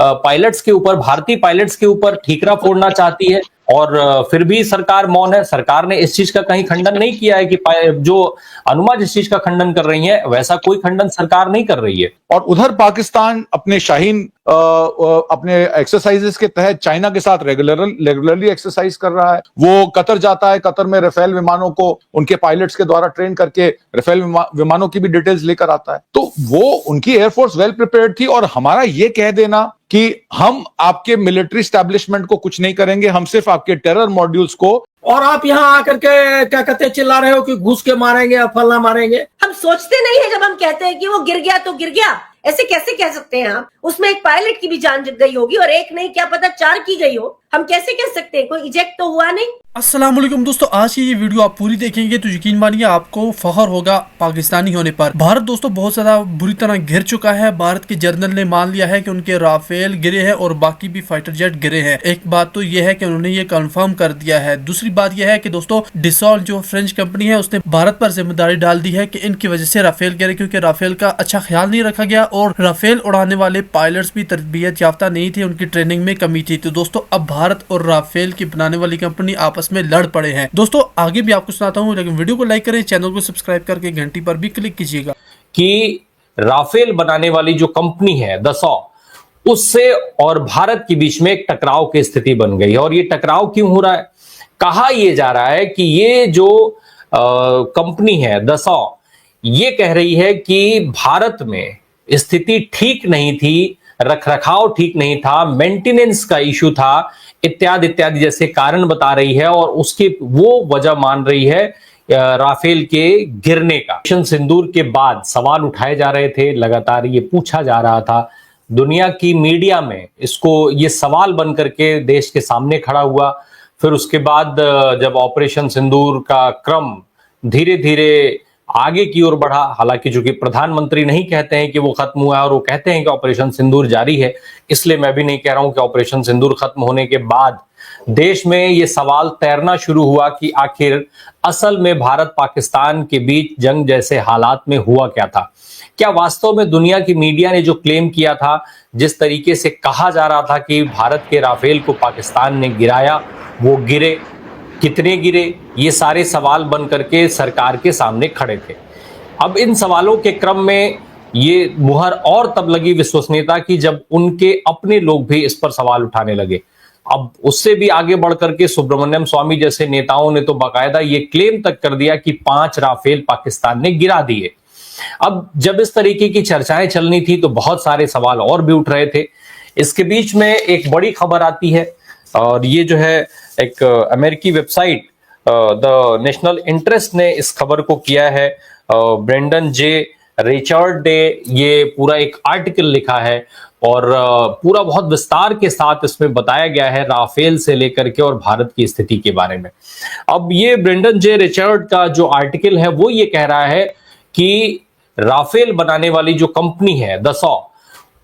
Pilots के ऊपर, भारतीय पायलट्स के ऊपर ठीकरा फोड़ना चाहती है। और फिर भी सरकार मौन है। सरकार ने इस चीज का कहीं खंडन नहीं किया है कि जो अनुमा जिस चीज का खंडन कर रही है वैसा कोई खंडन सरकार नहीं कर रही है। और उधर पाकिस्तान अपने शाहीन अपने एक्सरसाइजेस के तहत चाइना के साथ रेगुलरली एक्सरसाइज कर रहा है। वो कतर जाता है, कतर में राफेल विमानों को उनके पायलट्स के द्वारा ट्रेन करके राफेल विमानों की भी डिटेल्स लेकर आता है। तो वो उनकी एयरफोर्स वेल प्रिपेयर्ड थी। और हमारा ये कह देना कि हम आपके मिलिट्री स्टैब्लिशमेंट को कुछ नहीं करेंगे, हम सिर्फ आपके टेरर मॉड्यूल्स को, और आप यहाँ आकर के क्या कहते हैं चिल्ला रहे हो कि घुस के मारेंगे या फलना मारेंगे। हम सोचते नहीं है जब हम कहते हैं कि वो गिर गया तो गिर गया, ऐसे कैसे कह सकते हैं आप? उसमें एक पायलट की भी जान गई होगी और एक नहीं क्या पता 4 की गई हो। हम कैसे कह सकते हैं? कोई इजेक्ट तो हुआ नहीं। अस्सलाम वालेकुम दोस्तों, आज की ये वीडियो आप पूरी देखेंगे तो यकीन मानिए आपको फख्र होगा पाकिस्तानी होने पर। भारत दोस्तों बहुत ज्यादा बुरी तरह गिर चुका है। भारत के जनरल ने मान लिया है कि उनके राफेल गिरे हैं और बाकी भी फाइटर जेट गिरे हैं। एक बात तो यह है कि उन्होंने ये कंफर्म कर दिया है। दूसरी बात यह है कि दोस्तों डिसॉल्ट जो फ्रेंच कंपनी है उसने भारत पर जिम्मेदारी डाल दी है कि इनकी वजह से राफेल गिरे, क्योंकि राफेल का अच्छा ख्याल नहीं रखा गया और राफेल उड़ाने वाले पायलट्स भी तरबियत याफ्ता नहीं थे, उनकी ट्रेनिंग में कमी थी। तो दोस्तों अब भारत और राफेल की बनाने वाली कंपनी आपस में लड़ पड़े हैं। दोस्तों आगे भी आपको सुनाता हूं, लेकिन वीडियो को लाइक करें, चैनल को सब्सक्राइब करके घंटी पर भी क्लिक कीजिएगा। कि राफेल बनाने वाली जो कंपनी है दसॉ, उससे और भारत के बीच में एक टकराव की स्थिति बन गई है। और ये टकराव क्यों हो रहा है? कहा यह जा रहा है कि ये जो कंपनी है दसॉ, ये कह रही है कि भारत में स्थिति ठीक नहीं थी, रखरखाव ठीक नहीं था, मेंटेनेंस का इशू था, इत्यादि इत्यादि जैसे कारण बता रही है। और उसकी वो वजह मान रही है राफेल के गिरने का। ऑपरेशन सिंदूर के बाद सवाल उठाए जा रहे थे, लगातार ये पूछा जा रहा था, दुनिया की मीडिया में इसको ये सवाल बन करके देश के सामने खड़ा हुआ। फिर उसके बाद जब ऑपरेशन सिंदूर का क्रम धीरे धीरे आगे की ओर बढ़ा, हालांकि चूंकि प्रधानमंत्री नहीं कहते हैं कि वो खत्म हुआ है और वो कहते हैं कि ऑपरेशन सिंदूर जारी है, इसलिए मैं भी नहीं कह रहा हूं कि ऑपरेशन सिंदूर खत्म होने के बाद देश में ये सवाल तैरना शुरू हुआ कि आखिर असल में भारत पाकिस्तान के बीच जंग जैसे हालात में हुआ क्या था। क्या वास्तव में दुनिया की मीडिया ने जो क्लेम किया था, जिस तरीके से कहा जा रहा था कि भारत के राफेल को पाकिस्तान ने गिराया, वो गिरे, कितने गिरे, ये सारे सवाल बन करके सरकार के सामने खड़े थे। अब इन सवालों के क्रम में ये मुहर और तब लगी विश्वसनीयता की जब उनके अपने लोग भी इस पर सवाल उठाने लगे। अब उससे भी आगे बढ़ करके सुब्रमण्यम स्वामी जैसे नेताओं ने तो बाकायदा ये क्लेम तक कर दिया कि 5 राफेल पाकिस्तान ने गिरा दिए। अब जब इस तरीके की चर्चाएं चलनी थी तो बहुत सारे सवाल और भी उठ रहे थे। इसके बीच में एक बड़ी खबर आती है, और ये जो है एक अमेरिकी वेबसाइट द नेशनल इंटरेस्ट ने इस खबर को किया है। ब्रेंडन जे रिचर्ड ने ये पूरा एक आर्टिकल लिखा है और पूरा बहुत विस्तार के साथ इसमें बताया गया है राफेल से लेकर के और भारत की स्थिति के बारे में। अब ये ब्रेंडन जे रिचर्ड का जो आर्टिकल है वो ये कह रहा है कि राफेल बनाने वाली जो कंपनी है दसॉ,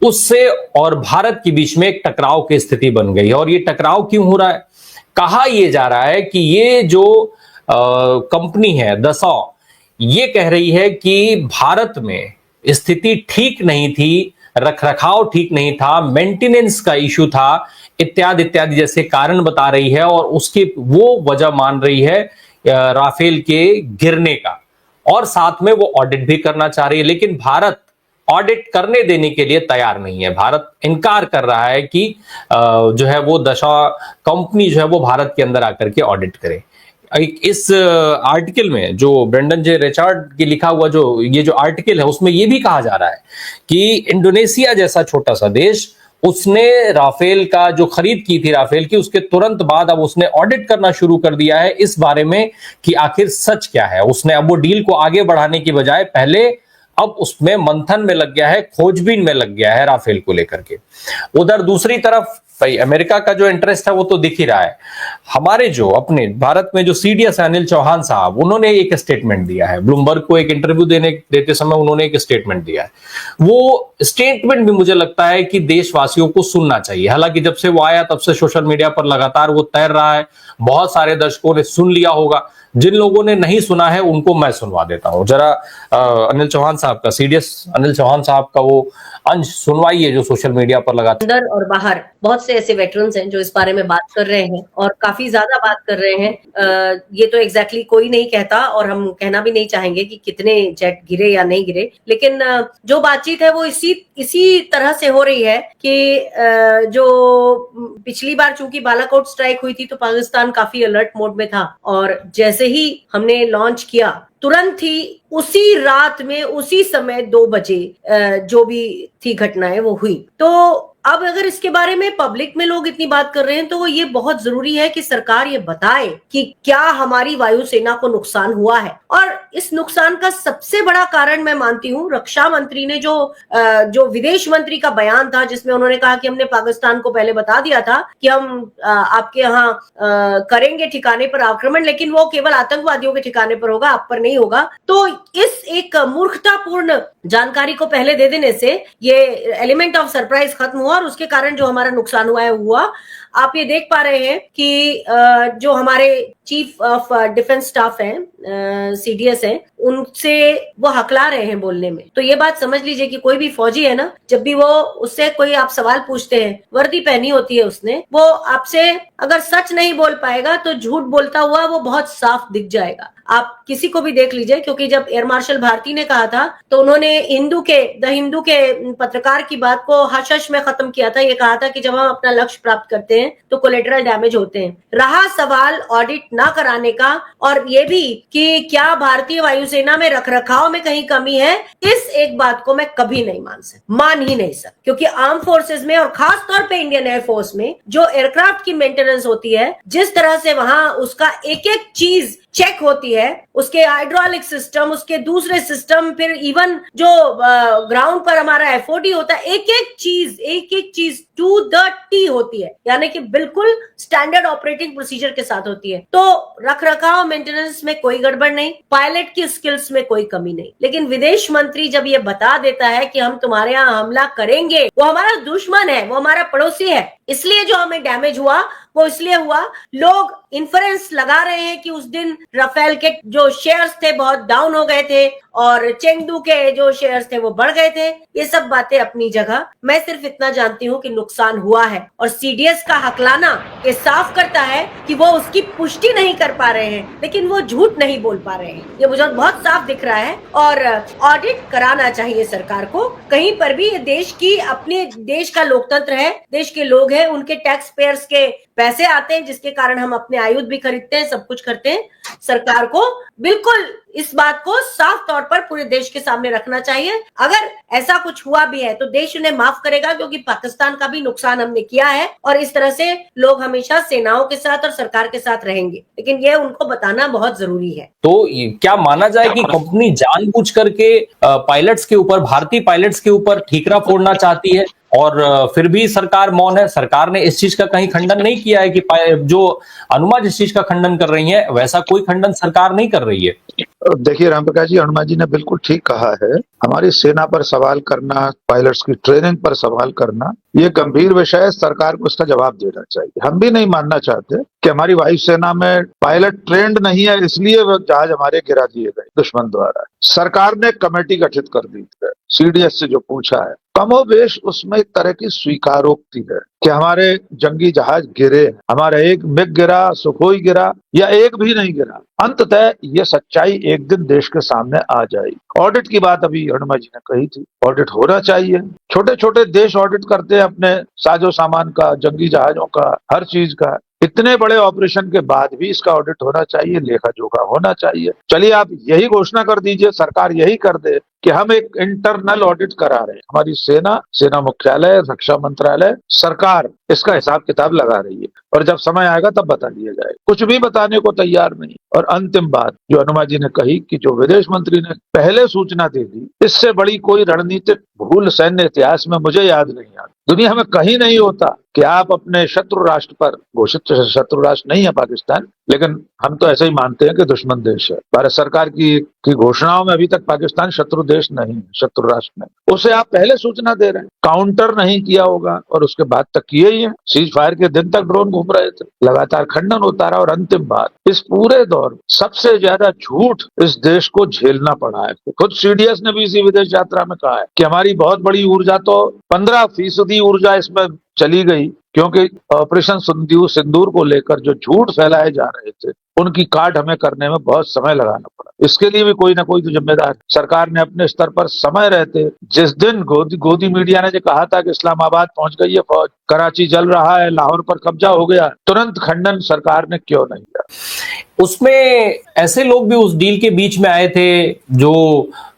उससे और भारत के बीच में एक टकराव की स्थिति बन गई है। और ये टकराव क्यों हो रहा है? कहा यह जा रहा है कि ये जो कंपनी है दसॉ, ये कह रही है कि भारत में स्थिति ठीक नहीं थी, रखरखाव ठीक नहीं था, मेंटेनेंस का इशू था, इत्यादि इत्यादि जैसे कारण बता रही है। और उसकी वो वजह मान रही है राफेल के गिरने का। और साथ में वो ऑडिट भी करना चाह रही है, लेकिन भारत ऑडिट करने देने के लिए तैयार नहीं है। भारत इनकार कर रहा है कि जो है वो दसॉ कंपनी जो है वो भारत के अंदर आकर के ऑडिट करे। इस आर्टिकल में जो ब्रेंडन जे रिचर्ड की लिखा हुआ जो ये जो आर्टिकल है उसमें ये भी कहा जा रहा है कि इंडोनेशिया जैसा छोटा सा देश, उसने राफेल का जो खरीद की थी राफेल की, उसके तुरंत बाद अब उसने ऑडिट करना शुरू कर दिया है इस बारे में कि आखिर सच क्या है। उसने अब वो डील को आगे बढ़ाने की बजाय पहले अब उसमें मंथन में लग गया है, खोजबीन में लग गया है राफेल को लेकर के। उधर दूसरी तरफ भाई अमेरिका का जो इंटरेस्ट है वो तो दिख ही रहा है। हमारे जो अपने भारत में जो सीडीएस अनिल चौहान साहब, उन्होंने एक स्टेटमेंट दिया है, ब्लूमबर्ग को एक इंटरव्यू देते समय उन्होंने एक स्टेटमेंट दिया है। वो स्टेटमेंट भी मुझे लगता है कि देशवासियों को सुनना चाहिए। हालांकि जब से वो आया तब से सोशल मीडिया पर लगातार वो तैर रहा है, बहुत सारे दर्शकों ने सुन लिया होगा। जिन लोगों ने नहीं सुना है उनको मैं सुनवा देता हूं जरा। अनिल चौहान साहब का, सीडीएस अनिल चौहान साहब का वो अंश सुनवाइए जो सोशल मीडिया पर लगातार अंदर और बाहर बहुत से ऐसे वेटरन्स हैं जो इस बारे में बात कर रहे हैं और काफी ज्यादा बात कर रहे हैं। ये तो एग्जैक्टली कोई नहीं कहता और हम कहना भी नहीं चाहेंगे कि कितने जेट गिरे या नहीं गिरे, लेकिन जो बातचीत है वो इसी तरह से हो रही है कि जो पिछली बार चूंकि बालाकोट स्ट्राइक हुई थी तो पाकिस्तान काफी अलर्ट मोड में था और जैसे ही हमने लॉन्च किया तुरंत ही उसी रात में उसी समय 2 बजे जो भी थी घटनाएं वो हुई। तो अब अगर इसके बारे में पब्लिक में लोग इतनी बात कर रहे हैं तो वो ये बहुत जरूरी है कि सरकार ये बताए कि क्या हमारी वायुसेना को नुकसान हुआ है। और इस नुकसान का सबसे बड़ा कारण मैं मानती हूँ रक्षा मंत्री ने जो विदेश मंत्री का बयान था जिसमें उन्होंने कहा कि हमने पाकिस्तान को पहले बता दिया था कि हम आपके यहाँ करेंगे ठिकाने पर आक्रमण, लेकिन वो केवल आतंकवादियों के ठिकाने पर होगा, आप पर नहीं होगा। तो इस एक मूर्खतापूर्ण जानकारी को पहले दे देने से ये एलिमेंट ऑफ सरप्राइज खत्म हुआ और उसके कारण जो हमारा नुकसान हुआ। आप ये देख पा रहे हैं कि जो हमारे चीफ ऑफ डिफेंस स्टाफ हैं सीडीएस हैं उनसे वो हकला रहे हैं बोलने में। तो ये बात समझ लीजिए कि कोई भी फौजी है ना, जब भी वो उससे कोई आप सवाल पूछते हैं, वर्दी पहनी होती है उसने, वो आपसे अगर सच नहीं बोल पाएगा तो झूठ बोलता हुआ वो बहुत साफ दिख जाएगा। आप किसी को भी देख लीजिए, क्योंकि जब एयर मार्शल भारती ने कहा था तो उन्होंने द हिंदू के पत्रकार की बात को हश में खत्म किया था। ये कहा था कि जब हम अपना लक्ष्य प्राप्त करते हैं तो कोलेटरल डैमेज होते हैं। रहा सवाल ऑडिट ना कराने का और ये भी कि क्या भारतीय वायुसेना में रखरखाव में कहीं कमी है, इस एक बात को मैं कभी नहीं मान ही नहीं सकता, क्योंकि आर्म फोर्सेस में और खास तौर पे इंडियन एयरफोर्स में जो एयरक्राफ्ट की मेंटेनेंस होती है, जिस तरह से वहां उसका एक एक चीज चेक होती है, उसके हाइड्रोलिक सिस्टम, उसके दूसरे सिस्टम, फिर इवन जो ग्राउंड पर हमारा एफओडी होता है, एक एक चीज टू द टी होती है, यानी कि बिल्कुल स्टैंडर्ड ऑपरेटिंग प्रोसीजर के साथ होती है। तो रखरखाव मेंटेनेंस में कोई गड़बड़ नहीं, पायलट की स्किल्स में कोई कमी नहीं। लेकिन विदेश मंत्री जब ये बता देता है कि हम तुम्हारे यहाँ हमला करेंगे, वो हमारा दुश्मन है, वो हमारा पड़ोसी है, इसलिए जो हमें डैमेज हुआ वो इसलिए हुआ। लोग इन्फ्रेंस लगा रहे हैं कि उस दिन राफेल के जो शेयर्स थे बहुत डाउन हो गए थे और चेंगडू के जो शेयर्स थे वो बढ़ गए थे। ये सब बातें अपनी जगह, मैं सिर्फ इतना जानती हूँ कि नुकसान हुआ है और सीडीएस का हकलाना ये साफ करता है कि वो उसकी पुष्टि नहीं कर पा रहे हैं, लेकिन वो झूठ नहीं बोल पा रहे हैं। ये मुझे बहुत साफ दिख रहा है और ऑडिट कराना चाहिए सरकार को। कहीं पर भी ये देश की, अपने देश का लोकतंत्र है, देश के लोग हैं, उनके टैक्स पेयर्स के पैसे आते हैं जिसके कारण हम अपने आयुध भी खरीदते हैं, सब कुछ करते हैं। सरकार को बिल्कुल इस बात को साफ तौर पर पूरे देश के सामने रखना चाहिए। अगर ऐसा कुछ हुआ भी है तो देश उन्हें माफ करेगा, क्योंकि पाकिस्तान का भी नुकसान हमने किया है और इस तरह से लोग हमेशा सेनाओं के साथ और सरकार के साथ रहेंगे, लेकिन ये उनको बताना बहुत जरूरी है। तो क्या माना जाए कि कंपनी जानबूझ करके पायलट्स के ऊपर, भारतीय पायलट्स के ऊपर ठीकरा फोड़ना चाहती है और फिर भी सरकार मौन है? सरकार ने इस चीज का कहीं खंडन नहीं किया है कि जो अनुमा जिस चीज का खंडन कर रही है वैसा कोई खंडन सरकार नहीं कर रही है। देखिए रामप्रकाश जी, अनुमा जी ने बिल्कुल ठीक कहा है। हमारी सेना पर सवाल करना, पायलट्स की ट्रेनिंग पर सवाल करना, ये गंभीर विषय है। सरकार को इसका जवाब देना चाहिए। हम भी नहीं मानना चाहते कि हमारी वायुसेना में पायलट ट्रेंड नहीं है, इसलिए वो जहाज हमारे गिरा दिए गए दुश्मन द्वारा। सरकार ने कमेटी गठित कर दी है, सीडीएस से जो पूछा है, कमोबेश उसमें एक तरह की स्वीकारोक्ति है कि हमारे जंगी जहाज गिरे, हमारा एक मिग गिरा, सुखोई गिरा या एक भी नहीं गिरा। अंततः ये सच्चाई एक दिन देश के सामने आ जाएगी। ऑडिट की बात अभी अनुमा जी ने कही थी, ऑडिट होना चाहिए। छोटे छोटे देश ऑडिट करते हैं अपने साजो सामान का, जंगी जहाजों का, हर चीज का। इतने बड़े ऑपरेशन के बाद भी इसका ऑडिट होना चाहिए, लेखा जोखा होना चाहिए। चलिए आप यही घोषणा कर दीजिए, सरकार यही कर दे कि हम एक इंटरनल ऑडिट करा रहे हैं। हमारी सेना मुख्यालय, रक्षा मंत्रालय, सरकार इसका हिसाब किताब लगा रही है और जब समय आएगा तब बता दिया जाए। कुछ भी बताने को तैयार नहीं। और अंतिम बात जो अनुमा जी ने कही कि जो विदेश मंत्री ने पहले सूचना दे दी, इससे बड़ी कोई रणनीतिक भूल सैन्य इतिहास में मुझे याद नहीं आता। दुनिया में कहीं नहीं होता कि आप अपने शत्रु राष्ट्र पर, घोषित शत्रु राष्ट्र नहीं है पाकिस्तान, लेकिन हम तो ऐसे ही मानते हैं कि दुश्मन देश है। भारत सरकार की घोषणाओं में अभी तक पाकिस्तान शत्रु देश नहीं है, शत्रु राष्ट्र नहीं। उसे आप पहले सूचना दे रहे हैं, काउंटर नहीं किया होगा और उसके बाद तक किए ही है। सीज फायर के दिन तक ड्रोन घूम रहे थे, लगातार खंडन होता रहा। और अंतिम बात, इस पूरे दौर सबसे ज्यादा झूठ इस देश को झेलना पड़ा है। खुद सीडीएस ने भी इसी विदेश यात्रा में कहा है कि हमारी बहुत बड़ी ऊर्जा तो 15% ऊर्जा इसमें चली गई, क्योंकि ऑपरेशन सिंदूर को लेकर जो झूठ फैलाए जा रहे थे उनकी काट हमें करने में बहुत समय लगाना पड़ा। इसके लिए भी कोई ना कोई तो जिम्मेदार। सरकार ने अपने स्तर पर समय रहते, जिस दिन गोदी मीडिया ने जो कहा था कि इस्लामाबाद पहुंच गई है फौज, कराची जल रहा है, लाहौर पर कब्जा हो गया, तुरंत खंडन सरकार ने क्यों नहीं किया? उसमें ऐसे लोग भी उस डील के बीच में आए थे जो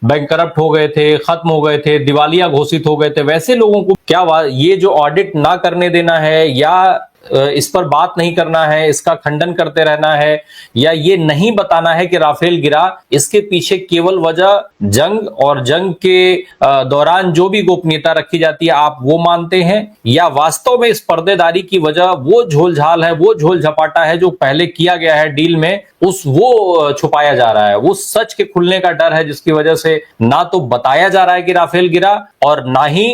बैंक करप्ट हो गए थे, खत्म हो गए थे, दिवालिया घोषित हो गए थे। वैसे लोगों को क्या ये जो ऑडिट ना करने देना है या इस पर बात नहीं करना है, इसका खंडन करते रहना है, या ये नहीं बताना है कि राफेल गिरा, इसके पीछे केवल वजह जंग और जंग के दौरान जो भी गोपनीयता रखी जाती है आप वो मानते हैं, या वास्तव में इस पर्देदारी की वजह वो झोलझाल है, वो झोल झपाटा है जो पहले किया गया है डील में, वो छुपाया जा रहा है, वो सच के खुलने का डर है जिसकी वजह से ना तो बताया जा रहा है कि राफेल गिरा और ना ही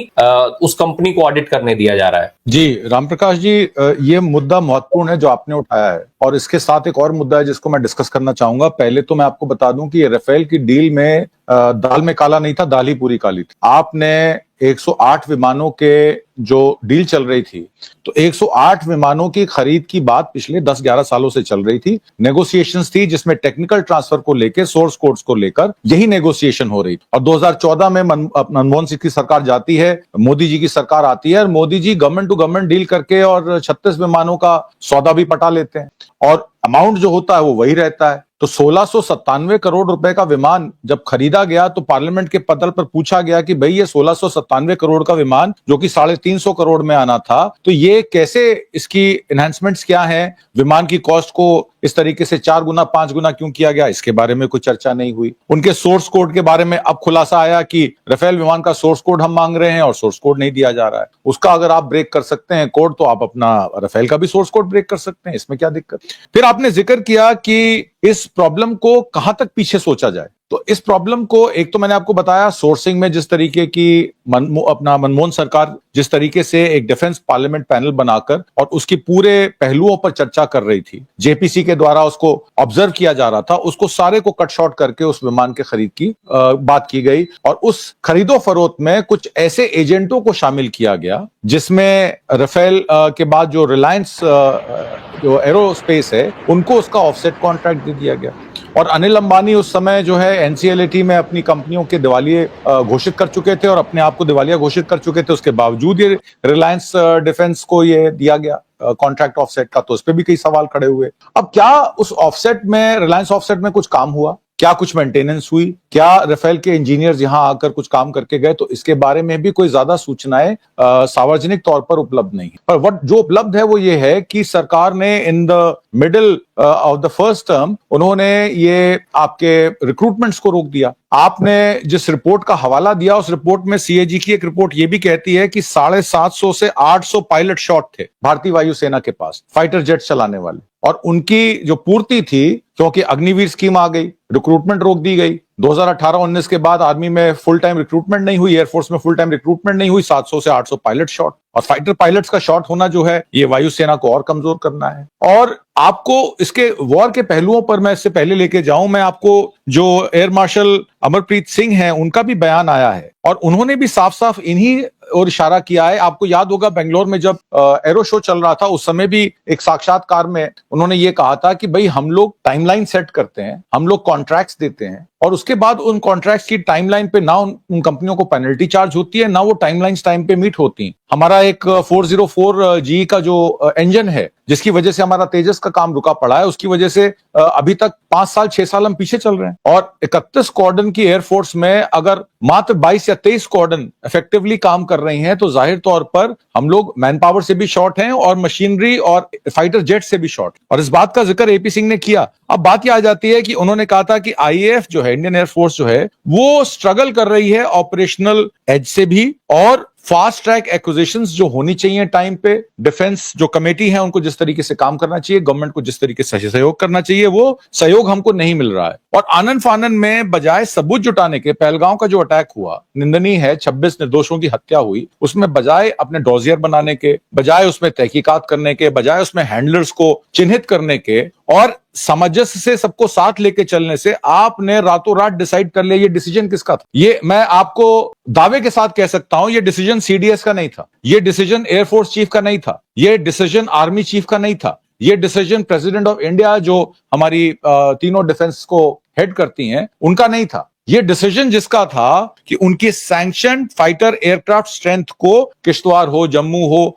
उस कंपनी को ऑडिट करने दिया जा रहा है। जी रामप्रकाश जी, ये मुद्दा महत्वपूर्ण है जो आपने उठाया है, और इसके साथ एक और मुद्दा है जिसको मैं डिस्कस करना चाहूंगा। पहले तो मैं आपको बता दूं कि राफेल की डील में दाल में काला नहीं था, दाल ही पूरी काली थी। आपने 108 विमानों के जो डील चल रही थी, तो 108 विमानों की खरीद की बात पिछले 10-11 सालों से चल रही थी। नेगोशिएशंस थी जिसमें टेक्निकल ट्रांसफर को लेकर, सोर्स कोड्स को लेकर यही नेगोशिएशन हो रही थी। और 2014 में मनमोहन सिंह की सरकार जाती है, मोदी जी की सरकार आती है, और Modi ji government to government deal करके और 36 विमानों का सौदा भी पटा लेते हैं, और अमाउंट जो होता है वो वही रहता है। तो 1697 करोड़ रुपए का विमान जब खरीदा गया तो पार्लियामेंट के पटल पर पूछा गया कि भाई ये 1697 करोड़ का विमान जो कि 350 करोड़ में आना था, तो ये कैसे, इसकी एनहांसमेंट्स क्या हैं, विमान की कॉस्ट को इस तरीके से 4 गुना 5 गुना क्यों किया गया, इसके बारे में कोई चर्चा नहीं हुई। उनके सोर्स कोड के बारे में अब खुलासा आया कि राफेल विमान का सोर्स कोड हम मांग रहे हैं और सोर्स कोड नहीं दिया जा रहा है। उसका अगर आप ब्रेक कर सकते हैं कोड, तो आप अपना राफेल का भी सोर्स कोड ब्रेक कर सकते हैं, इसमें क्या दिक्कत। फिर आपने जिक्र किया कि इस प्रॉब्लम को कहां तक पीछे सोचा जाए। तो इस प्रॉब्लम को, एक तो मैंने आपको बताया सोर्सिंग में जिस तरीके की अपना मनमोहन सरकार जिस तरीके से एक डिफेंस पार्लियामेंट पैनल बनाकर और उसकी पूरे पहलुओं पर चर्चा कर रही थी, जेपीसी के द्वारा उसको ऑब्जर्व किया जा रहा था, उसको सारे को कट शॉर्ट करके उस विमान के खरीद की बात की गई। और उस खरीदो फरोख्त में कुछ ऐसे एजेंटों को शामिल किया गया जिसमें राफेल के बाद जो रिलायंस जो एरोस्पेस है उनको उसका ऑफसेट कॉन्ट्रैक्ट दे दिया गया। और अनिल अंबानी उस समय जो है एनसीएलटी में अपनी कंपनियों के दिवालिये घोषित कर चुके थे और अपने आप को दिवालिया घोषित कर चुके थे। उसके बावजूद ये रिलायंस डिफेंस को ये दिया गया कॉन्ट्रैक्ट ऑफसेट का, तो उस पर भी कई सवाल खड़े हुए। अब क्या उस ऑफसेट में, रिलायंस ऑफसेट में कुछ काम हुआ, क्या कुछ मेंटेनेंस हुई, क्या राफेल के इंजीनियर्स यहां आकर कुछ काम करके गए, तो इसके बारे में भी कोई ज्यादा सूचनाएं सार्वजनिक तौर पर उपलब्ध नहीं। पर जो उपलब्ध है वो ये है कि सरकार ने in the middle of the first term उन्होंने ये आपके रिक्रूटमेंट्स को रोक दिया। आपने जिस रिपोर्ट का हवाला दिया उस रिपोर्ट में सीएजी की एक रिपोर्ट ये भी कहती है कि 750 से 800 पायलट शॉट थे भारतीय वायुसेना के पास, फाइटर जेट चलाने वाले, और उनकी जो पूर्ति थी, क्योंकि अग्निवीर स्कीम आ गई, रिक्रूटमेंट रोक दी गई। 2018-19 के बाद आर्मी में फुल टाइम रिक्रूटमेंट नहीं हुई, एयरफोर्स में फुल टाइम रिक्रूटमेंट नहीं हुई, 700 से 800 पायलट शॉट। और फाइटर पायलट्स का शॉट होना जो है ये वायुसेना को और कमजोर करना है। और आपको इसके वॉर के पहलुओं पर मैं इससे पहले लेके जाऊं, मैं आपको जो एयर मार्शल अमरप्रीत सिंह हैं उनका भी बयान आया है और उन्होंने भी साफ साफ इन्हीं और इशारा किया है। आपको याद होगा बेंगलोर में जब एरो शो चल रहा था उस समय भी एक साक्षात्कार में उन्होंने ये कहा था कि भाई हम लोग टाइमलाइन सेट करते हैं, हम लोग कॉन्ट्रैक्ट्स देते हैं और उसके बाद उन कॉन्ट्रैक्ट्स की टाइमलाइन पे ना उन कंपनियों को पेनल्टी चार्ज होती है, ना वो टाइमलाइंस टाइम पे मीट होती हैं। हमारा एक 404 जी का जो इंजन है जिसकी वजह से हमारा तेजस का काम रुका पड़ा है, उसकी वजह से अभी तक 5 साल 6 साल हम पीछे चल रहे हैं। और 31 स्क्वाड्रन की एयरफोर्स में अगर मात्र 22 या 23 स्क्वाड्रन इफेक्टिवली काम कर रही हैं तो जाहिर तौर पर हम लोग मैन पावर से भी शॉर्ट हैं और मशीनरी और फाइटर जेट से भी शॉर्ट। और इस बात का जिक्र एपी सिंह ने किया। अब बात यह आ जाती है कि उन्होंने कहा था कि आईएएफ जो है, इंडियन एयरफोर्स जो है, वो स्ट्रगल कर रही है ऑपरेशनल एज से भी और फास्ट ट्रैक एक्विजिशंस जो होनी चाहिए टाइम पे, डिफेंस जो कमेटी है उनको जिस तरीके से काम करना चाहिए, गवर्नमेंट को जिस तरीके से सहयोग करना चाहिए, वो सहयोग हमको नहीं मिल रहा है। और आनन फानन में बजाय सबूत जुटाने के, पहलगांव का जो अटैक हुआ निंदनीय है, 26 निर्दोषों की हत्या हुई, उसमें बजाय अपने डॉजियर बनाने के, बजाय उसमें तहकीकात करने के, बजाय उसमें हैंडलर्स को चिन्हित करने के और सामंजस्य से सबको साथ लेके चलने से आपने रातों रात डिसाइड कर लिया। ये डिसीजन किसका था? ये मैं आपको दावे के साथ कह सकता हूं, ये डिसीजन सीडीएस का नहीं था, ये डिसीजन एयरफोर्स चीफ का नहीं था, ये डिसीजन आर्मी चीफ का नहीं था, ये डिसीजन प्रेसिडेंट ऑफ इंडिया जो हमारी तीनों डिफेंस को हेड करती हैं उनका नहीं था। ये डिसीजन जिसका था कि उनकी सैंक्शन फाइटर एयरक्राफ्ट स्ट्रेंथ को किश्तवाड़ हो, जम्मू हो,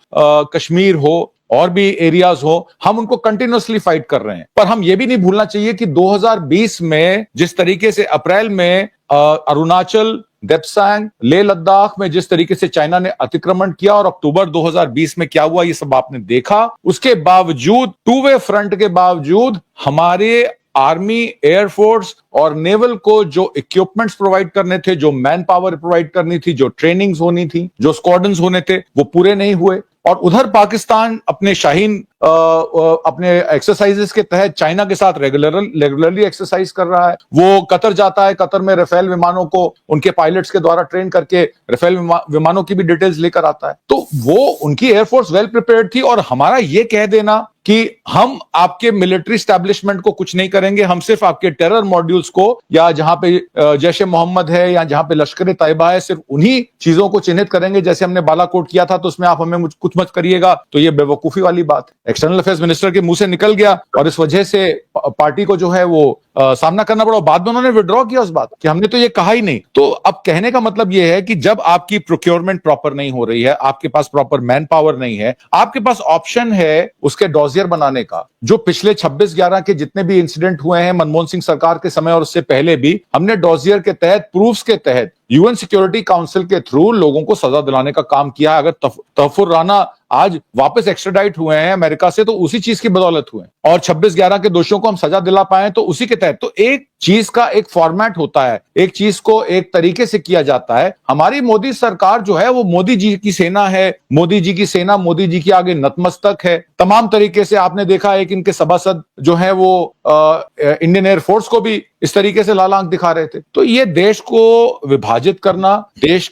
कश्मीर हो और भी एरियाज हो, हम उनको कंटिन्यूअसली फाइट कर रहे हैं। पर हम ये भी नहीं भूलना चाहिए कि 2020 में जिस तरीके से अप्रैल में अरुणाचल, देप्सांग, लेह लद्दाख में जिस तरीके से चाइना ने अतिक्रमण किया और अक्टूबर 2020 में क्या हुआ, ये सब आपने देखा। उसके बावजूद, टू वे फ्रंट के बावजूद हमारे आर्मी, एयरफोर्स और नेवल को जो इक्विपमेंट्स प्रोवाइड करने थे, जो मैन पावर प्रोवाइड करनी थी, जो ट्रेनिंग्स होनी थी, जो स्क्वाड्रन्स होने थे, वो पूरे नहीं हुए। और उधर पाकिस्तान अपने शाहीन अपने एक्सरसाइजेस के तहत चाइना के साथ रेगुलरली एक्सरसाइज कर रहा है। वो कतर जाता है, कतर में राफेल विमानों को उनके पायलट्स के द्वारा ट्रेन करके राफेल विमानों की भी डिटेल्स लेकर आता है। तो वो उनकी एयरफोर्स वेल प्रिपेयर्ड थी। और हमारा ये कह देना कि हम आपके मिलिट्री स्टैब्लिशमेंट को कुछ नहीं करेंगे, हम सिर्फ आपके टेरर मॉड्यूल्स को, या जहां पे जैश ए मोहम्मद है या जहां पे लश्कर तैयबा है, सिर्फ उन्हीं चीजों को चिन्हित करेंगे जैसे हमने बालाकोट किया था, तो उसमें आप हमें कुछ मत करिएगा। तो ये बेवकूफी वाली बात एक्सटर्नल अफेयर्स मिनिस्टर के मुंह से निकल गया और इस वजह से पार्टी को जो है वो सामना करना पड़ा। बाद में उन्होंने विड्रॉ किया उस बात कि हमने तो ये कहा ही नहीं। तो अब कहने का मतलब ये है कि जब आपकी प्रोक्योरमेंट प्रॉपर नहीं हो रही है, आपके पास प्रॉपर मैन पावर नहीं है, आपके पास ऑप्शन है उसके डॉजियर बनाने का, जो पिछले 26/11 के जितने भी इंसिडेंट हुए हैं मनमोहन सिंह सरकार के समय और उससे पहले भी, हमने डॉजियर के तहत, प्रूफ्स के तहत, यूएन सिक्योरिटी काउंसिल के थ्रू लोगों को सजा दिलाने का काम किया है। अगर तहफुर राना आज वापस एक्स्ट्राडाइट हुए हैं अमेरिका से, तो उसी चीज की बदौलत हुए, और 26/11 के दोषियों को हम सजा दिला पाए तो उसी के तहत। तो एक चीज का एक फॉर्मेट होता है, एक चीज को एक तरीके से किया जाता है। हमारी मोदी सरकार जो है वो मोदी जी की सेना है, मोदी जी की सेना मोदी जी के आगे नतमस्तक है तमाम तरीके से। आपने देखा है कि इनके सभासद जो है वो इंडियन एयरफोर्स को भी इस तरीके से लाल आंख दिखा रहे थे। तो ये देश को विभाजित करना, देश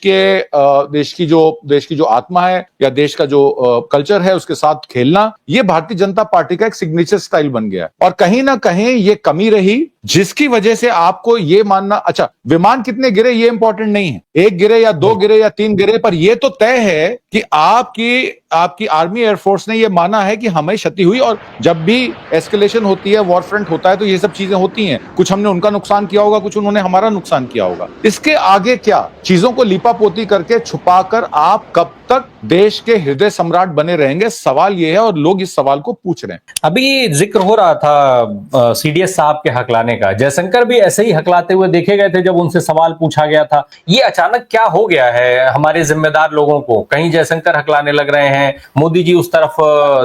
की जो आत्मा है या देश का जो कल्चर है उसके साथ खेलना, ये भारतीय जनता पार्टी का एक सिग्नेचर स्टाइल बन गया। और कहीं ना कहीं ये कमी रही जिसकी वजह से आपको ये मानना, अच्छा विमान कितने गिरे ये इंपॉर्टेंट नहीं है, 1 गिरे या 2 गिरे या 3 गिरे, पर ये तो तय है कि आपकी आर्मी एयरफोर्स ने ये माना है कि हमें क्षति हुई। और जब भी एस्केलेशन होती है, वॉर फ्रंट होता है, तो ये सब चीजें होती हैं। कुछ हमने उनका नुकसान किया होगा, कुछ उन्होंने हमारा नुकसान किया होगा। इसके आगे क्या, चीजों को लिपापोती करके छुपाकर आप कब तक देश के हृदय सम्राट बने रहेंगे? सवाल ये है और लोग इस सवाल को पूछ रहे हैं। अभी जिक्र हो रहा था सीडीएस साहब के हकलाने का, जयशंकर भी ऐसे ही हकलाते हुए देखे गए थे जब उनसे सवाल पूछा गया था। ये अचानक क्या हो गया है हमारे जिम्मेदार लोगों को? कहीं जयशंकर हकलाने लग रहे हैं, मोदी जी उस तरफ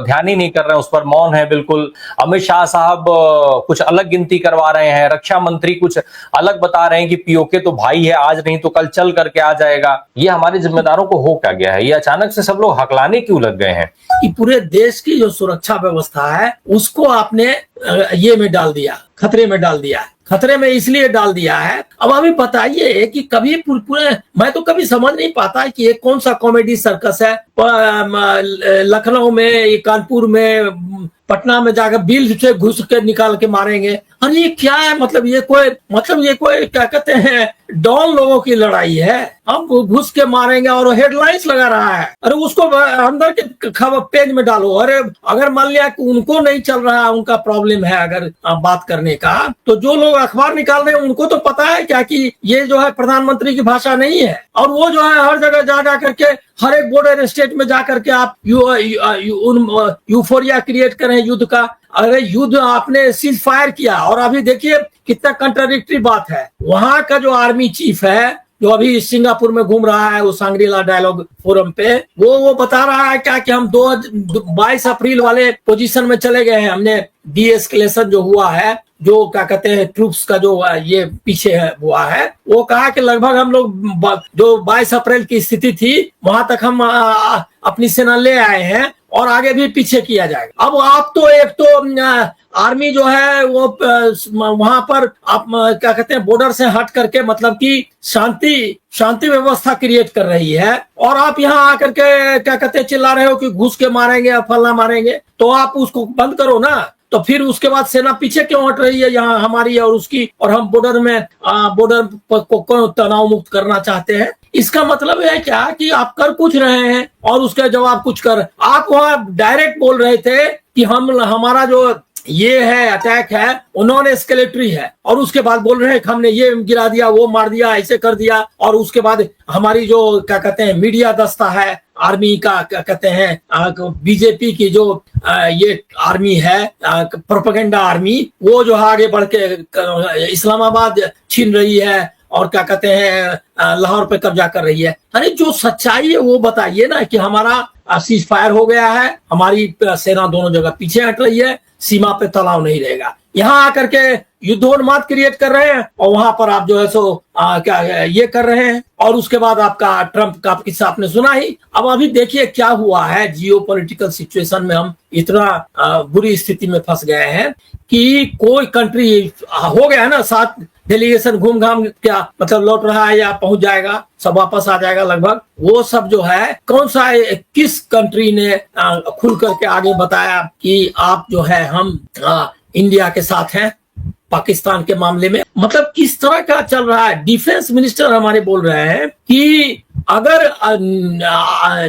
ध्यान ही नहीं कर रहे हैं, उस पर मौन है बिल्कुल। अमित शाह साहब कुछ अलग गिनती करवा रहे हैं, रक्षा मंत्री कुछ अलग बता रहे हैं कि पीओके तो भाई है, आज नहीं तो कल चल करके आ जाएगा। ये हमारे जिम्मेदारों को हो क्या गया है? ये अचानक से सब लोग हकलाने क्यों लग गए हैं? कि पूरे देश की जो सुरक्षा व्यवस्था है उसको आपने ये में डाल दिया, खतरे में डाल दिया। खतरे में इसलिए डाल दिया है, अब हमें बताइए कि कभी पूरे, मैं तो कभी समझ नहीं पाता कि ये कौन सा कॉमेडी सर्कस है। लखनऊ में, कानपुर में, पटना में जाकर बिल से घुस के निकाल के मारेंगे। अरे ये क्या है? मतलब ये कोई क्या कहते हैं, डॉन लोगों की लड़ाई है। अब घुस के मारेंगे और हेडलाइंस लगा रहा है। अरे उसको अंदर के खबर पेज में डालो। अरे अगर मान लिया कि उनको नहीं चल रहा है, उनका प्रॉब्लम है अगर बात करने का, तो जो लोग अखबार निकाल रहे हैं उनको तो पता है क्या कि ये जो है प्रधानमंत्री की भाषा नहीं है। और वो जो है हर जगह जा करके, हर एक बॉर्डर स्टेट में जाकर के आप यूफोरिया क्रिएट करें युद्ध का। अरे युद्ध आपने सीज फायर किया, और अभी देखिए कितना कंट्राडिक्टरी बात है। वहां का जो आर्मी चीफ है जो अभी सिंगापुर में घूम रहा है, वो सांग्रीला डायलॉग फोरम पे, वो बता रहा है क्या कि हम 22 अप्रैल वाले पोजीशन में चले गए हैं। हमने डीएस्केलेशन जो हुआ है, जो क्या कहते हैं ट्रूप्स का जो ये पीछे हुआ है, वो कहा कि लगभग हम लोग जो 22 अप्रैल की स्थिति थी वहां तक हम अपनी सेना ले आए हैं और आगे भी पीछे किया जाएगा। अब आप तो एक तो आर्मी जो है वो वहां पर आप क्या कहते हैं बॉर्डर से हट करके मतलब कि शांति व्यवस्था क्रिएट कर रही है, और आप यहाँ आकर के क्या कहते हैं चिल्ला रहे हो कि घुस के मारेंगे या फलना मारेंगे। तो आप उसको बंद करो ना। तो फिर उसके बाद सेना पीछे क्यों हट रही है यहाँ हमारी और उसकी, और हम बॉर्डर को तनाव मुक्त करना चाहते हैं। इसका मतलब है क्या कि आप कर कुछ रहे हैं और उसका जवाब कुछ कर। आप वहां डायरेक्ट बोल रहे थे कि हमारा जो ये है अटैक है वो नॉन एस्केलेटरी है, और उसके बाद बोल रहे हैं कि हमने ये गिरा दिया, वो मार दिया, ऐसे कर दिया। और उसके बाद हमारी जो क्या कहते हैं मीडिया दस्ता है आर्मी का, क्या कहते हैं बीजेपी की जो ये आर्मी है प्रोपेगेंडा आर्मी, वो जो आगे बढ़ के इस्लामाबाद छीन रही है और क्या कहते हैं लाहौर पे कब्जा कर रही है। अरे जो सच्चाई है वो बताइए ना कि हमारा सीज फायर हो गया है, हमारी सेना दोनों जगह पीछे हट रही है, सीमा पे तनाव नहीं रहेगा। यहाँ आकर के युद्धोन्माद क्रिएट कर रहे हैं और वहां पर आप जो है सो क्या ये कर रहे हैं। और उसके बाद आपका ट्रम्प का किस्सा आपने सुना ही। अब अभी देखिए क्या हुआ है, जियोपॉलिटिकल सिचुएशन में हम इतना बुरी स्थिति में फंस गए हैं कि कोई कंट्री हो गया है ना 7 डेलीगेशन घूम घाम क्या मतलब लौट रहा है या पहुंच जाएगा, सब वापस आ जाएगा लगभग। वो सब जो है कौन सा किस कंट्री ने खुल करके आगे बताया कि आप जो है हम इंडिया के साथ हैं पाकिस्तान के मामले में। मतलब किस तरह का चल रहा है। डिफेंस मिनिस्टर हमारे बोल रहे हैं कि अगर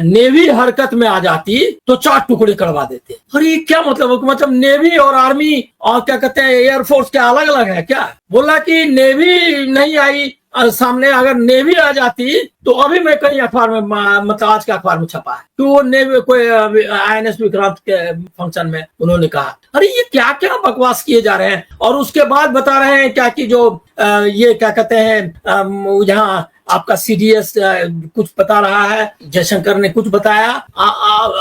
नेवी हरकत में आ जाती तो 4 टुकड़े करवा देते। और ये क्या मतलब नेवी और आर्मी और क्या कहते हैं एयरफोर्स क्या अलग अलग है क्या? बोला कि नेवी नहीं आई सामने, अगर नेवी आ जाती तो अभी मैं कहीं अखबार में मतलब आज के अखबार में छपा है कि वो नेवी कोई INS विक्रांत के फंक्शन में उन्होंने कहा। अरे ये क्या क्या बकवास किए जा रहे हैं। और उसके बाद बता रहे हैं क्या कि जो ये क्या कहते हैं यहाँ आपका CDS कुछ बता रहा है, जयशंकर ने कुछ बताया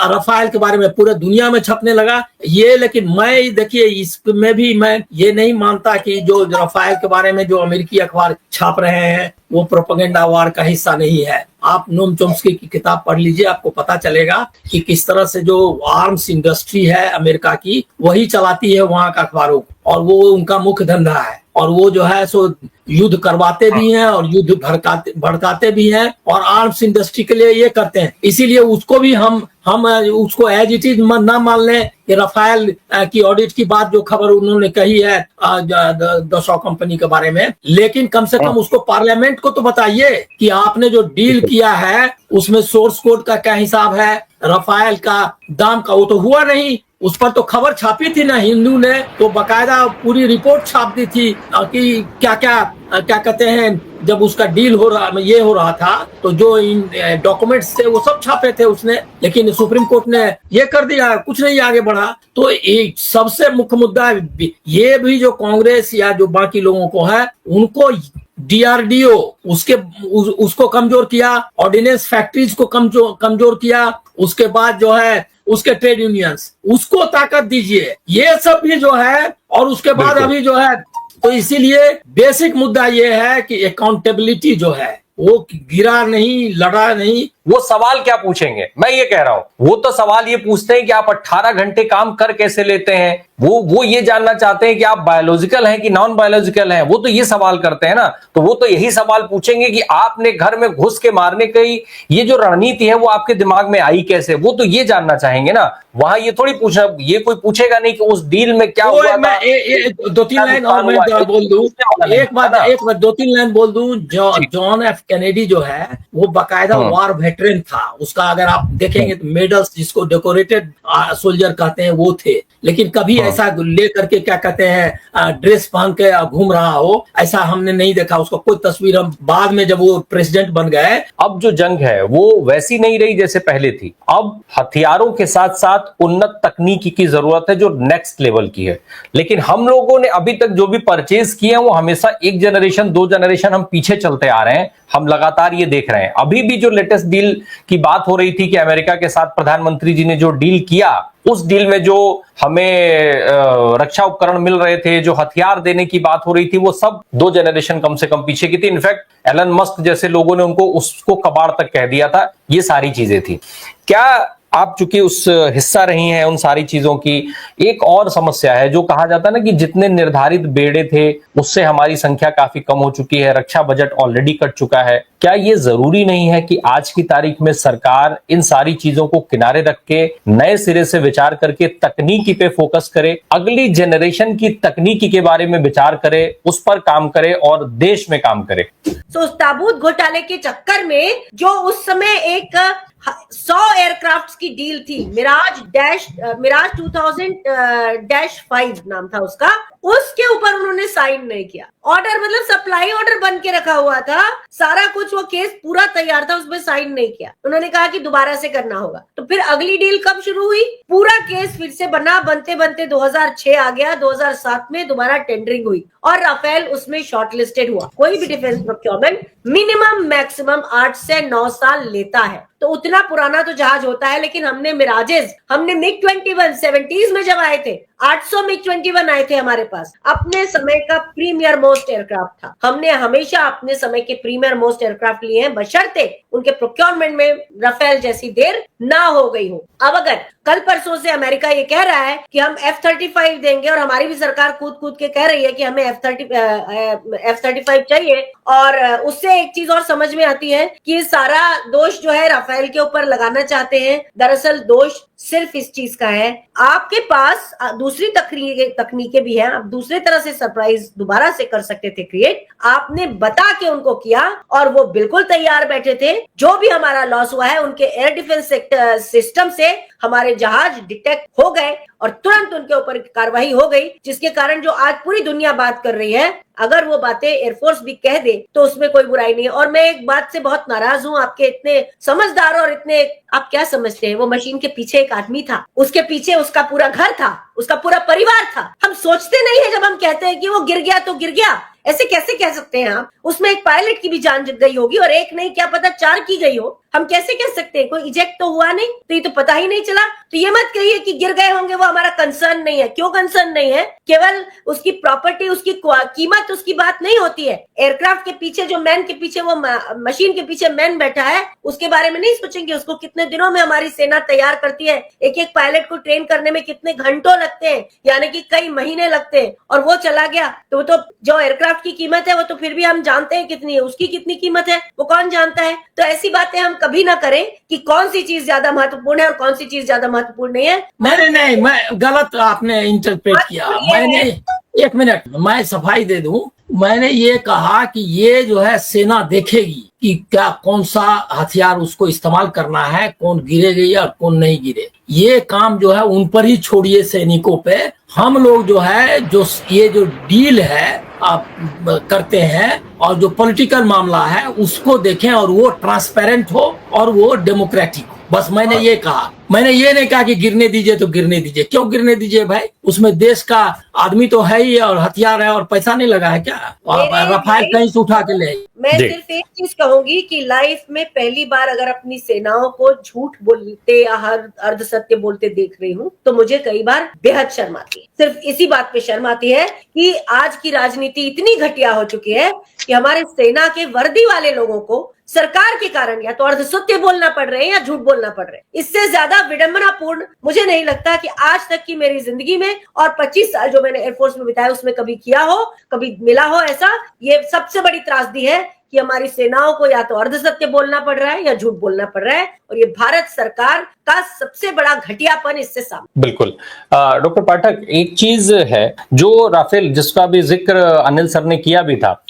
रफाल के बारे में, पूरे दुनिया में छपने लगा ये। लेकिन मैं देखिए इसमें भी मैं ये नहीं मानता कि जो रफाल के बारे में जो अमेरिकी अखबार छाप रहे हैं वो प्रोपेगेंडा वार का हिस्सा नहीं है। आप नोम चोम्स्की की किताब पढ़ लीजिए, आपको पता चलेगा कि किस तरह से जो आर्म्स इंडस्ट्री है अमेरिका की वही चलाती है वहां का अखबारों को, और वो उनका मुख्य धंधा है। और वो जो है सो युद्ध करवाते भी हैं और युद्ध भड़काते भी हैं और आर्म्स इंडस्ट्री के लिए ये करते हैं। इसीलिए उसको भी हम उसको एज इट इज ना मान लें कि रफाल की ऑडिट की बात जो खबर उन्होंने कही है दसॉ कंपनी के बारे में, लेकिन कम से कम उसको पार्लियामेंट को तो बताइए कि आपने जो डील किया है उसमें सोर्स कोड का क्या हिसाब है, रफाल का दाम का वो तो हुआ नहीं। उस पर तो खबर छापी थी ना, हिंदू ने तो बकायदा पूरी रिपोर्ट छाप दी थी कि क्या कहते हैं जब उसका डील हो रहा था तो जो डॉक्यूमेंट्स थे वो सब छापे थे उसने। लेकिन सुप्रीम कोर्ट ने ये कर दिया, कुछ नहीं आगे बढ़ा। तो एक सबसे मुख्य मुद्दा ये भी जो कांग्रेस या जो बाकी लोगों को है उनको DRDO उसको कमजोर किया, ऑर्डिनेंस फैक्ट्रीज को कमजोर किया, उसके बाद जो है उसके ट्रेड यूनियंस उसको ताकत दीजिए, ये सब भी जो है। और उसके बाद अभी जो है तो इसीलिए बेसिक मुद्दा ये है कि अकाउंटेबिलिटी जो है वो गिरा नहीं, लड़ा नहीं। वो सवाल क्या पूछेंगे, मैं ये कह रहा हूं वो तो सवाल ये पूछते हैं कि आप 18 घंटे काम कर कैसे लेते हैं। वो ये जानना चाहते हैं कि आप बायोलॉजिकल हैं कि नॉन बायोलॉजिकल हैं। वो तो ये सवाल करते हैं ना। तो वो तो यही सवाल पूछेंगे कि आपने घर में घुस के मारने की ये जो रणनीति है वो आपके दिमाग में आई कैसे। वो तो ये जानना चाहेंगे ना। वहां ये थोड़ी पूछना, ये कोई पूछेगा नहीं कि उस डील में क्या हुआ था। 2-3 लाइन और मैं बोल दूं, एक बात 2-3 लाइन बोल दूं। John F. कैनेडी जो है वो बाकायदा वार वेटरन था, उसका अगर आप देखेंगे तो मेडल्स जिसको डेकोरेटेड सोल्जर कहते हैं वो थे, लेकिन कभी ऐसा ले करके क्या कहते हैं ड्रेस पहन के घूम रहा हो, ऐसा हमने नहीं देखा। उसका कोई तस्वीर हम बाद में जब वो प्रेसिडेंट बन गए। अब जो जंग है वो वैसी नहीं रही जैसे पहले थी। अब हथियारों के साथ साथ उन्नत तकनीकी की जरूरत है जो नेक्स्ट लेवल की है। लेकिन हम लोगों ने अभी तक जो भी परचेज किए हैं वो हमेशा एक जनरेशन 2 जनरेशन हम पीछे चलते आ रहे हैं। हम लगातार ये देख रहे हैं। अभी भी जो लेटेस्ट डील की बात हो रही थी कि अमेरिका के साथ प्रधानमंत्री जी ने जो डील किया, उस डील में जो हमें रक्षा उपकरण मिल रहे थे, जो हथियार देने की बात हो रही थी, वो सब 2 जनरेशन कम से कम पीछे की थी। इनफैक्ट एलन मस्क जैसे लोगों ने उनको उसको कबाड़ तक कह दिया था। ये सारी चीजें थी। क्या आप चूंकि उस हिस्सा रही हैं उन सारी चीजों की, एक और समस्या है जो कहा जाता है ना कि जितने निर्धारित बेड़े थे उससे हमारी संख्या काफी कम हो चुकी है, रक्षा बजट ऑलरेडी कट चुका है। क्या ये जरूरी नहीं है कि आज की तारीख में सरकार इन सारी चीजों को किनारे रख के नए सिरे से विचार करके तकनीकी पे फोकस करे, अगली जनरेशन की तकनीकी के बारे में विचार करे, उस पर काम करे और देश में काम करे? तो ताबूत घोटाले के चक्कर में जो उस समय एक 100 एयरक्राफ्ट की डील थी, मिराज 2000-5 नाम था उसका, उसके ऊपर उन्होंने साइन नहीं किया। ऑर्डर मतलब सप्लाई ऑर्डर बन के रखा हुआ था, सारा कुछ वो केस पूरा तैयार था, उसमें साइन नहीं किया। उन्होंने कहा कि दोबारा से करना होगा। तो फिर अगली डील कब शुरू हुई? पूरा केस फिर से बना, बनते बनते 2006 आ गया, 2007 में दोबारा टेंडरिंग हुई और राफेल उसमें शॉर्टलिस्टेड हुआ। कोई भी डिफेंस प्रोक्योरमेंट मिनिमम मैक्सिमम 8 से 9 साल लेता है, तो उतना पुराना तो जहाज होता है। लेकिन हमने मिराजेस, हमने मिग 21 70s में जब आए थे, 800 मिग 21 आए थे हमारे पास, अपने समय का प्रीमियर मोस्ट एयरक्राफ्ट था। हमने हमेशा अपने समय के प्रीमियर मोस्ट एयरक्राफ्ट लिए हैं, बशर्ते उनके प्रोक्योरमेंट में राफेल जैसी देर ना हो गई हो। अब अगर कल परसों से अमेरिका ये कह रहा है कि हम F-35 देंगे और हमारी भी सरकार कूद कूद के कह रही है कि हमें F-35 चाहिए, और उससे एक चीज और समझ में आती है कि सारा दोष जो है राफेल के ऊपर लगाना चाहते हैं। दरअसल दोष सिर्फ इस चीज का है, आपके पास दूसरी तकनीकें भी हैं, आप दूसरे तरह से सरप्राइज दोबारा से कर सकते थे क्रिएट। आपने बता के उनको किया और वो बिल्कुल तैयार बैठे थे। जो भी हमारा लॉस हुआ है उनके एयर डिफेंस सिस्टम से हमारे जहाज डिटेक्ट हो गए और तुरंत उनके ऊपर कार्रवाई हो गई, जिसके कारण जो आज पूरी दुनिया बात कर रही है, अगर वो बातें एयरफोर्स भी कह दे तो उसमें कोई बुराई नहीं है। और मैं एक बात से बहुत नाराज हूं, आपके इतने समझदार और इतने, आप क्या समझते हैं, वो मशीन के पीछे एक आदमी था, उसके पीछे उसका पूरा घर था, उसका पूरा परिवार था। हम सोचते नहीं है जब हम कहते हैं कि वो गिर गया तो गिर गया, ऐसे कैसे कह सकते हैं आप? उसमें एक पायलट की भी जान गई होगी और एक नहीं, क्या पता 4 की गई हो। हम कैसे कह सकते हैं? कोई इजेक्ट तो हुआ नहीं, तो ये तो पता ही नहीं चला। तो ये मत कहिए कि गिर गए होंगे, वो हमारा कंसर्न नहीं है। क्यों कंसर्न नहीं है? केवल उसकी प्रॉपर्टी, उसकी कीमत, उसकी बात नहीं होती है। एयरक्राफ्ट के पीछे जो मैन के पीछे, वो मशीन के पीछे मैन बैठा है, उसके बारे में नहीं सोचेंगे। उसको कितने दिनों में हमारी सेना तैयार करती है, एक एक पायलट को ट्रेन करने में कितने घंटों लगते हैं, यानी कि कई महीने लगते हैं, और वो चला गया तो जो एयरक्राफ्ट की कीमत है वो तो फिर भी हम जानते हैं कितनी है, उसकी कितनी कीमत है वो कौन जानता है? तो ऐसी बातें हम कभी ना करें कि कौन सी चीज ज्यादा महत्वपूर्ण है और कौन सी चीज ज्यादा महत्वपूर्ण नहीं है। मैं गलत आपने इंटरप्रेट किया। मैंने, एक मिनट, मैं सफाई दे दूं, मैंने ये कहा कि ये जो है सेना देखेगी कि क्या कौन सा हथियार उसको इस्तेमाल करना है, कौन गिरेगी और कौन नहीं गिरे। ये काम जो है उन पर ही छोड़िए, सैनिकों पे। हम लोग जो है, जो ये जो डील है आप करते हैं और जो पॉलिटिकल मामला है उसको देखें और वो ट्रांसपेरेंट हो और वो डेमोक्रेटिक हो। बस मैंने ये कहा, मैंने ये नहीं कहा कि गिरने दीजिए तो गिरने दीजिए। क्यों गिरने दीजिए भाई? उसमें देश का आदमी तो है ही और हथियार है और पैसा नहीं लगा है क्या? राफेल कहीं से उठा के ले। मैं सिर्फ एक चीज कहूंगी कि लाइफ में पहली बार अगर अपनी सेनाओं को झूठ बोलते या हर अर्ध सत्य बोलते देख रही हूँ तो मुझे कई बार बेहद शर्म आती है। सिर्फ इसी बात पे शर्म आती है कि आज की राजनीति इतनी घटिया हो चुकी है कि हमारे सेना के वर्दी वाले लोगों को सरकार के कारण या तो अर्ध सत्य बोलना पड़ रहे हैं या झूठ बोलना पड़ रहे हैं। इससे ज्यादा विडंबनापूर्ण मुझे नहीं लगता कि आज तक की मेरी जिंदगी में और 25 साल जो मैंने एयरफोर्स में बिताया उसमें कभी किया हो, कभी मिला हो ऐसा। ये सबसे बड़ी त्रासदी है कि हमारी सेनाओं को या तो अर्ध सत्य बोलना पड़ रहा है या झूठ बोलना पड़ रहा है, और ये भारत सरकार का सबसे बड़ा घटियापन इससे सामने। बिल्कुल। डॉक्टर पाठक, एक चीज है जो राफेल, जिसका भी जिक्र अनिल सर ने किया भी था,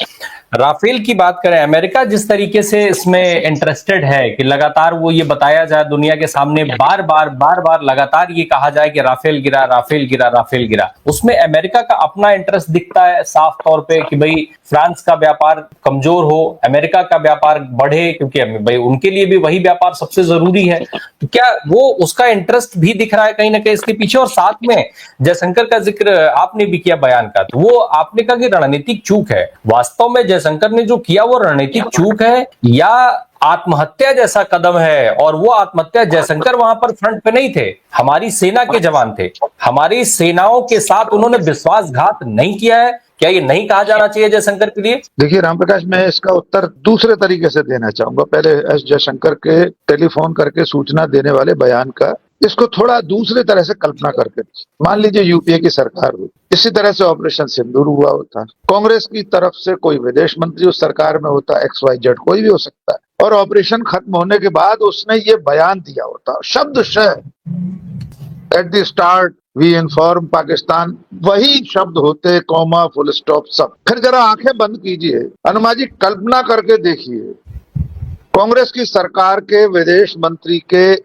राफेल की बात करें, अमेरिका जिस तरीके से इसमें इंटरेस्टेड है कि लगातार वो ये बताया जाए दुनिया के सामने, बार बार लगातार ये कहा जाए कि राफेल गिरा, राफेल गिरा, राफेल गिरा, उसमें अमेरिका का अपना इंटरेस्ट दिखता है साफ तौर पे कि भाई फ्रांस का व्यापार कमजोर हो, अमेरिका का व्यापार बढ़े, क्योंकि भाई उनके लिए भी वही व्यापार सबसे जरूरी है। तो क्या वो उसका इंटरेस्ट भी दिख रहा है कहीं ना कहीं इसके पीछे? और साथ में जयशंकर का जिक्र आपने भी किया बयान का, तो वो आपने कहा कि रणनीतिक चूक है। वास्तव में जयशंकर ने जो किया वो रणनीतिक चूक है या आत्महत्या जैसा कदम है? और वो आत्महत्या, जयशंकर वहां पर फ्रंट पे नहीं थे, हमारी सेना के जवान थे, हमारी सेनाओं के साथ उन्होंने विश्वासघात नहीं किया है। क्या ये नहीं कहा जाना चाहिए जयशंकर के लिए? देखिए रामप्रकाश, मैं इसका उत्तर दूसरे तरीके से देना चाहूंगा। पहले एस जयशंकर के टेलीफोन करके सूचना देने वाले बयान का, इसको थोड़ा दूसरे तरह से कल्पना करके, मान लीजिए यूपीए की सरकार हुई, इसी तरह से ऑपरेशन सिंदूर हुआ होता, कांग्रेस की तरफ से कोई विदेश मंत्री उस सरकार में होता, XYZ कोई भी हो सकता है, और ऑपरेशन खत्म होने के बाद उसने ये बयान दिया होता, शब्दशः at the start we inform Pakistan, वही शब्द होते, कॉमा, फुल स्टॉप, सब। फिर जरा आंखें बंद कीजिए, अनुमा जी, कल्पना करके देखिए, कांग्रेस की सरकार के विदेश मंत्री के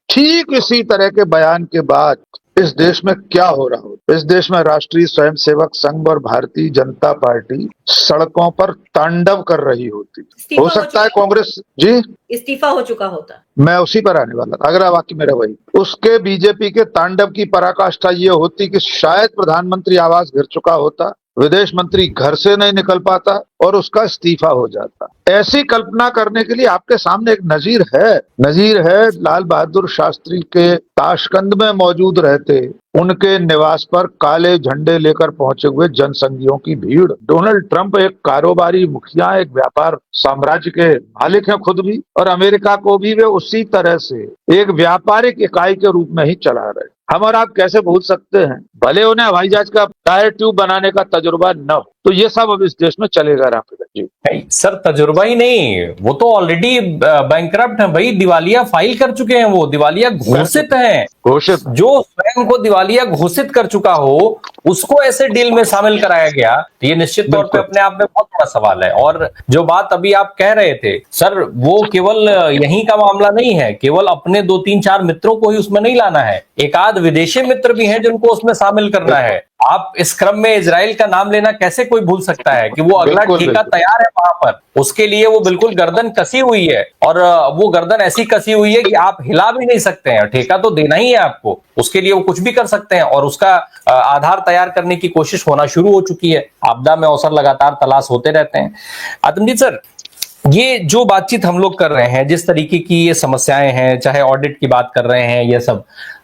ठीक इसी तरह के बयान के बाद इस देश में क्या हो रहा हो। इस देश में राष्ट्रीय स्वयंसेवक संघ और भारतीय जनता पार्टी सड़कों पर तांडव कर रही होती। हो सकता है कांग्रेस जी इस्तीफा हो चुका होता। मैं उसी पर आने वाला था, अगला वाक्य मेरा वही। उसके बीजेपी के तांडव की पराकाष्ठा ये होती कि शायद प्रधानमंत्री आवास गिर चुका होता, विदेश मंत्री घर से नहीं निकल पाता और उसका इस्तीफा हो जाता। ऐसी कल्पना करने के लिए आपके सामने एक नजीर है लाल बहादुर शास्त्री के ताशकंद में मौजूद रहते उनके निवास पर काले झंडे लेकर पहुंचे हुए जनसंघियों की भीड़। डोनाल्ड ट्रंप एक कारोबारी मुखिया, एक व्यापार साम्राज्य के मालिक हैं खुद भी, और अमेरिका को भी वे उसी तरह से एक व्यापारिक इकाई के रूप में ही चला रहे। हम और आप कैसे भूल सकते हैं, भले उन्हें हवाई जहाज का टायर ट्यूब बनाने का तजुर्बा न हो, तो ये सब अब इस देश में चलेगा। रामप्रकाश जी सर, तजुर्बा ही नहीं, वो तो ऑलरेडी बैंकरप्ट है भाई, दिवालिया फाइल कर चुके हैं, वो दिवालिया घोषित हैं। घोषित जो स्वयं को दिवालिया घोषित कर चुका हो उसको ऐसे डील में शामिल कराया गया, तो ये निश्चित तौर पे अपने आप में बहुत बड़ा सवाल है। और जो बात अभी आप कह रहे थे सर, वो केवल यहीं का मामला नहीं है, केवल अपने 2-3-4 मित्रों को ही उसमें नहीं लाना है, एक आध विदेशी मित्र भी हैं जिनको उसमें शामिल करना है। आप इस क्रम में इजराइल का नाम लेना कैसे कोई भूल सकता है कि वो अगला ठेका तैयार है वहां पर, उसके लिए वो बिल्कुल गर्दन कसी हुई है, और वो गर्दन ऐसी कसी हुई है कि आप हिला भी नहीं सकते हैं। ठेका तो देना ही है आपको, उसके लिए वो कुछ भी कर सकते हैं, और उसका आधार तैयार करने की कोशिश होना शुरू हो चुकी है। आपदा में अवसर लगातार तलाश होते रहते हैं। आतमजीत सर, ये जो बातचीत हम लोग कर रहे हैं, जिस तरीके की ये समस्याएं हैं, चाहे ऑडिट की बात कर रहे हैं, ये सब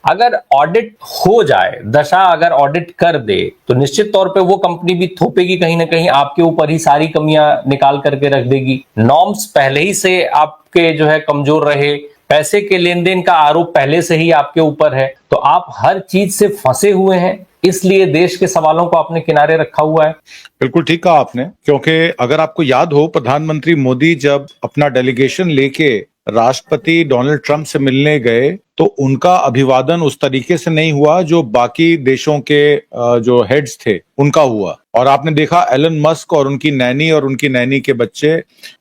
अगर ऑडिट हो जाए, दशा अगर ऑडिट कर दे, तो निश्चित तौर पे वो कंपनी भी थोपेगी कहीं ना कहीं आपके ऊपर ही, सारी कमियां निकाल करके रख देगी। नॉर्म्स पहले ही से आपके जो है कमजोर रहे, पैसे के लेन देन का आरोप पहले से ही आपके ऊपर है, तो आप हर चीज से फंसे हुए हैं, इसलिए देश के सवालों को आपने किनारे रखा हुआ है। बिल्कुल ठीक कहा आपने, क्योंकि अगर आपको याद हो, प्रधानमंत्री मोदी जब अपना डेलीगेशन लेके राष्ट्रपति डोनाल्ड ट्रंप से मिलने गए तो उनका अभिवादन उस तरीके से नहीं हुआ जो बाकी देशों के जो हेड्स थे उनका हुआ। और आपने देखा एलन मस्क और उनकी नैनी के बच्चे,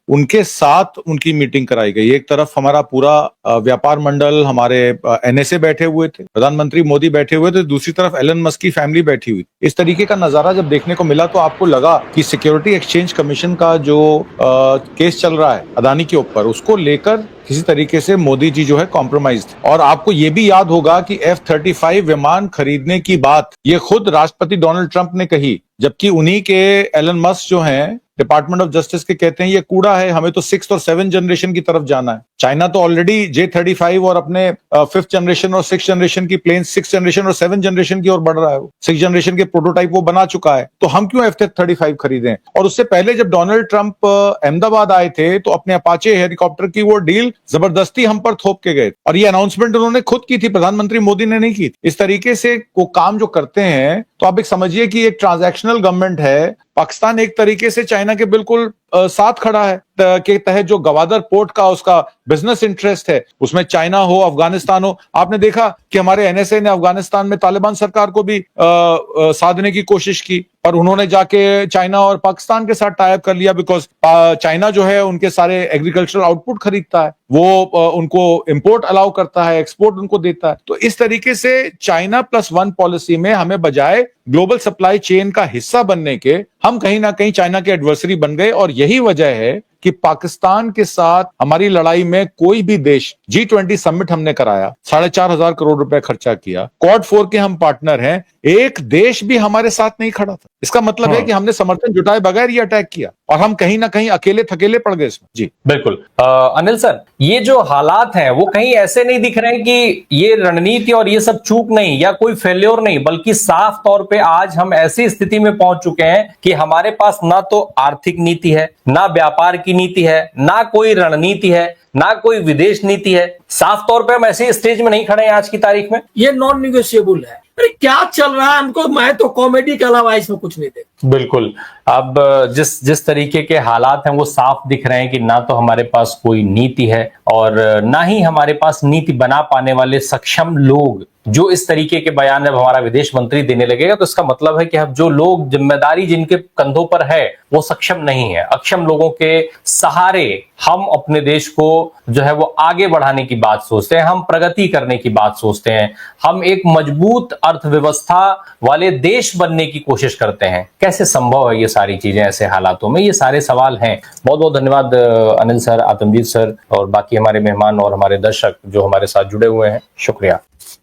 उनके साथ उनकी मीटिंग कराई गई। एक तरफ हमारा पूरा व्यापार मंडल, हमारे NSA बैठे हुए थे, प्रधानमंत्री मोदी बैठे हुए थे, दूसरी तरफ एलन मस्क की फैमिली बैठी हुई। इस तरीके का नजारा जब देखने को मिला तो आपको लगा कि सिक्योरिटी एक्सचेंज कमीशन का जो केस चल रहा है अदानी के ऊपर, उसको लेकर किसी तरीके से मोदी जी जो है कॉम्प्रोमाइज थे। और आपको ये भी याद होगा कि F-35 विमान खरीदने की बात ये खुद राष्ट्रपति डोनाल्ड ट्रंप ने कही, जबकि उन्हीं के एलन मस्क जो हैं डिपार्टमेंट ऑफ जस्टिस के कहते हैं ये कूड़ा है, हमें तो 6th और 7th जनरेशन की तरफ जाना है। चाइना तो ऑलरेडी J-35 और अपने 5th जनरेशन और 6th जनरेशन की प्लेन 6th जनरेशन और 7th जनरेशन की ओर बढ़ रहा है। 6th जनरेशन के प्रोटोटाइप वो बना चुका है, तो हम क्यों F-35 खरीदें। और उससे पहले जब डोनाल्ड ट्रंप अहमदाबाद आए थे तो अपने अपाचे हेलीकॉप्टर की वो डील जबरदस्ती हम पर थोप के गए, और ये अनाउंसमेंट उन्होंने खुद की थी, प्रधानमंत्री मोदी ने नहीं की। इस तरीके से वो काम जो करते हैं, तो आप एक समझिए कि एक ट्रांजैक्शनल गवर्नमेंट है। पाकिस्तान एक तरीके से चाइना के बिल्कुल साथ खड़ा है के तहत जो गवादर पोर्ट का उसका बिजनेस इंटरेस्ट है, उसमें चाइना हो, अफगानिस्तान हो। आपने देखा कि हमारे एनएसए ने अफगानिस्तान में तालिबान सरकार को भी साधने की कोशिश की, और उन्होंने जाके चाइना और पाकिस्तान के साथ टाई अप कर लिया, बिकॉज चाइना जो है उनके सारे एग्रीकल्चरल आउटपुट खरीदता है, वो उनको इंपोर्ट अलाउ करता है, एक्सपोर्ट उनको देता है। तो इस तरीके से चाइना प्लस वन पॉलिसी में हमें बजाय ग्लोबल सप्लाई चेन का हिस्सा बनने के, हम कहीं ना कहीं चाइना के एडवर्सरी बन गए। और यही वजह है कि पाकिस्तान के साथ हमारी लड़ाई में कोई भी देश, G20 समिट हमने कराया, 4,500 करोड़ रुपए खर्चा किया, क्वाड 4 के हम पार्टनर हैं, एक देश भी हमारे साथ नहीं खड़ा था। इसका मतलब है कि हमने समर्थन जुटाए बगैर ये अटैक किया, और हम कहीं ना कहीं अकेले थकेले पड़ गए इसमें। जी बिल्कुल। अनिल सर, ये जो हालात हैं वो कहीं ऐसे नहीं दिख रहे हैं कि ये रणनीति और ये सब चूक नहीं या कोई फेल्योर नहीं, बल्कि साफ तौर पे आज हम ऐसी स्थिति में पहुंच चुके हैं कि हमारे पास ना तो आर्थिक नीति है, ना व्यापार की नीति है, ना कोई रणनीति है, ना कोई विदेश नीति है। साफ तौर पे हम ऐसे स्टेज में नहीं खड़े हैं आज की तारीख में। ये नॉन निगोशिएबल है। अरे क्या चल रहा है हमको, मैं तो कॉमेडी के अलावा इसमें कुछ नहीं देखता। बिल्कुल। अब जिस तरीके के हालात हैं वो साफ दिख रहे हैं कि ना तो हमारे पास कोई नीति है और ना ही हमारे पास नीति बना पाने वाले सक्षम लोग। जो इस तरीके के बयान अब हमारा विदेश मंत्री देने लगेगा तो इसका मतलब है कि अब जो लोग, जिम्मेदारी जिनके कंधों पर है, वो सक्षम नहीं है। अक्षम लोगों के सहारे हम अपने देश को जो है वो आगे बढ़ाने की बात सोचते हैं, हम प्रगति करने की बात सोचते हैं, हम एक मजबूत अर्थव्यवस्था वाले देश बनने की कोशिश करते हैं। कैसे संभव है ये सारी चीजें ऐसे हालातों में? ये सारे सवाल हैं। बहुत बहुत धन्यवाद अनिल सर, आतमजीत सर और बाकी हमारे मेहमान और हमारे दर्शक जो हमारे साथ जुड़े हुए हैं। शुक्रिया।